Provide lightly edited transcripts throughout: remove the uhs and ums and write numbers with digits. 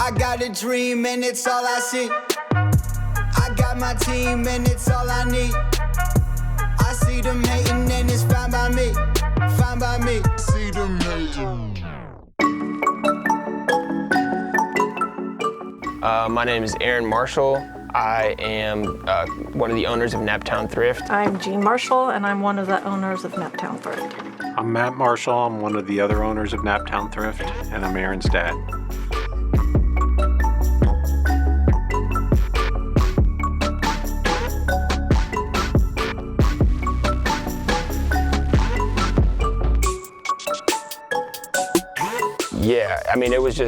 I got a dream and it's all I see. I got my team and it's all I need. I see them hating and it's fine by me. Fine by me. See them hating. My name is Aaron Marshall. I am one of the owners of Naptown Thrift. I'm Jean Marshall, and I'm one of the owners of Naptown Thrift. I'm Matt Marshall. I'm one of the other owners of Naptown Thrift, and I'm Aaron's dad. Yeah, I mean, it was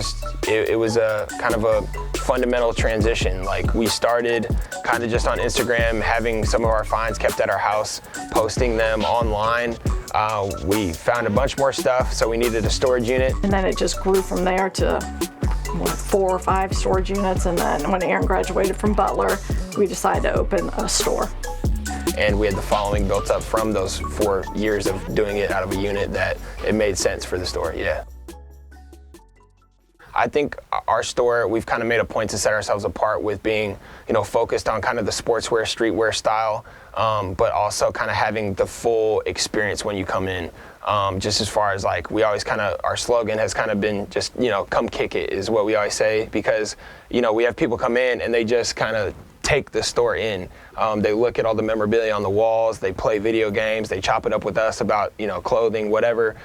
a kind of a fundamental transition. Like, we started kind of just on Instagram, having some of our finds kept at our house, posting them online. We found a bunch more stuff, so we needed a storage unit. And then it just grew from there to 4 or 5 storage units. And then when Aaron graduated from Butler, we decided to open a store. And we had the following built up from those 4 years of doing it out of a unit that it made sense for the store, yeah. I think our store, we've kind of made a point to set ourselves apart with being, focused on kind of the sportswear, streetwear style, but also kind of having the full experience when you come in. Just as far as like, we always our slogan has kind of been just, come kick it is what we always say, because, we have people come in and they just kind of take the store in. They look at all the memorabilia on the walls, they play video games, they chop it up with us about, clothing, whatever,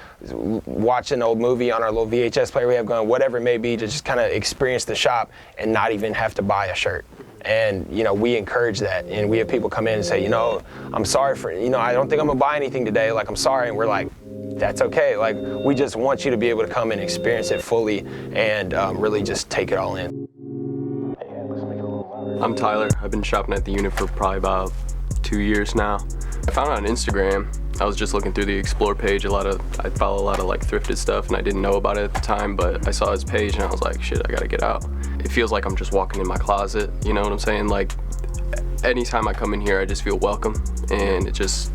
watch an old movie on our little VHS player we have going, whatever it may be, to just kind of experience the shop and not even have to buy a shirt. And, we encourage that. And we have people come in and say, I'm sorry for, I don't think I'm gonna buy anything today. Like, I'm sorry. And we're like, that's okay. Like, we just want you to be able to come and experience it fully and really just take it all in. I'm Tyler. I've been shopping at the unit for probably about 2 years now. I found it on Instagram. I was just looking through the Explore page. I follow a lot of like thrifted stuff, and I didn't know about it at the time, but I saw his page and I was like, shit, I gotta get out. It feels like I'm just walking in my closet, you know what I'm saying? Like, anytime I come in here, I just feel welcome, and it's just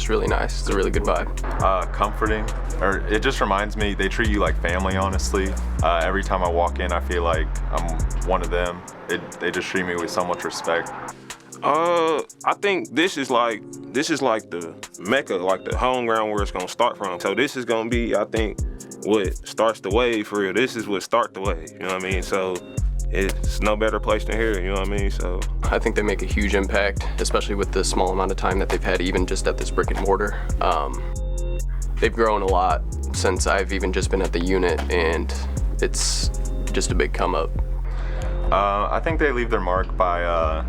really nice. It's a really good vibe. Comforting, or it just reminds me, they treat you like family, honestly. Every time I walk in, I feel like I'm one of them. They just treat me with so much respect. I think this is like the mecca, like the home ground where it's gonna start from. So this is gonna be, I think, what starts the wave for real. This is what starts the wave, you know what I mean? So it's no better place than here, you know what I mean? So I think they make a huge impact, especially with the small amount of time that they've had even just at this brick and mortar. They've grown a lot since I've even just been at the unit, and it's just a big come up. I think they leave their mark by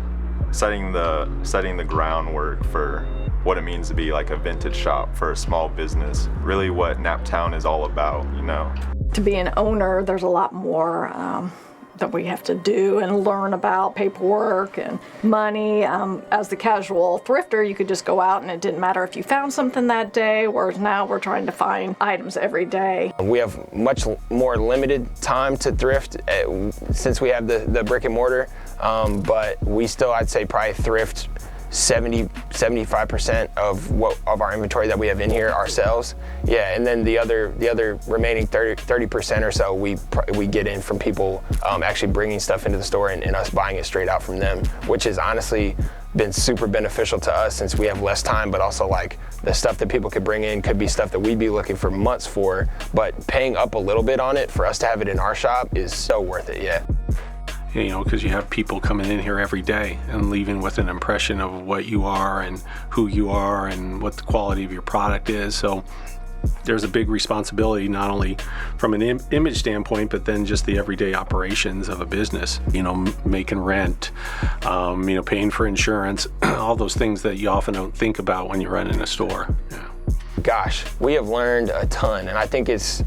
setting the groundwork for what it means to be like a vintage shop for a small business. Really what Naptown is all about, To be an owner, there's a lot more that we have to do and learn about paperwork and money. As the casual thrifter, you could just go out and it didn't matter if you found something that day, whereas now we're trying to find items every day. We have much more limited time to thrift since we have the brick and mortar, but we still, I'd say, probably thrift 75% of our inventory that we have in here ourselves. Yeah, and then the other remaining 30% or so we get in from people actually bringing stuff into the store and us buying it straight out from them, which has honestly been super beneficial to us since we have less time, but also like the stuff that people could bring in could be stuff that we'd be looking for months for, but paying up a little bit on it for us to have it in our shop is so worth it, yeah. Because you have people coming in here every day and leaving with an impression of what you are and who you are and what the quality of your product is. So there's a big responsibility, not only from an image standpoint, but then just the everyday operations of a business, making rent, paying for insurance, all those things that you often don't think about when you're running a store. Yeah. Gosh, we have learned a ton, and I think it's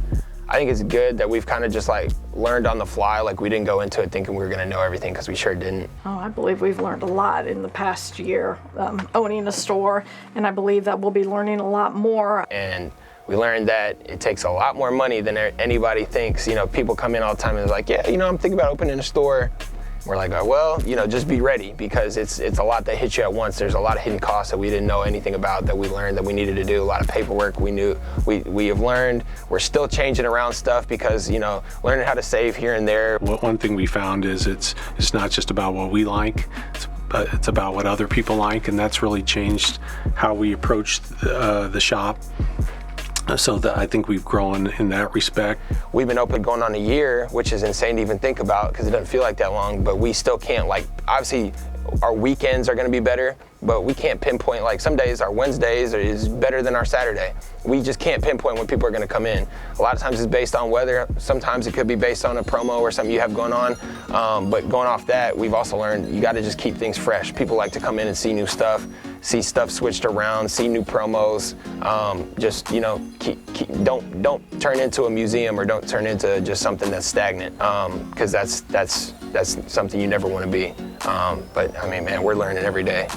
good that we've kind of just like learned on the fly. Like, we didn't go into it thinking we were gonna know everything, because we sure didn't. Oh, I believe we've learned a lot in the past year owning a store, and I believe that we'll be learning a lot more. And we learned that it takes a lot more money than anybody thinks. People come in all the time and they're like, yeah, I'm thinking about opening a store. we're like, well, just be ready, because it's a lot that hits you at once. There's a lot of hidden costs that we didn't know anything about, that we learned that we needed to do. A lot of paperwork we have learned. We're still changing around stuff because, learning how to save here and there. One thing we found is it's not just about what we like, it's about what other people like, and that's really changed how we approach the shop. So that I think we've grown in that respect. We've been open going on a year, which is insane to even think about because it doesn't feel like that long, but we still can't, obviously our weekends are gonna be better, but we can't pinpoint, some days our Wednesdays is better than our Saturday. We just can't pinpoint when people are gonna come in. A lot of times it's based on weather. Sometimes it could be based on a promo or something you have going on. But going off that, we've also learned you gotta just keep things fresh. People like to come in and see new stuff, see stuff switched around, see new promos. Don't turn into a museum, or don't turn into just something that's stagnant, because that's something you never want to be. But I mean, man, we're learning every day.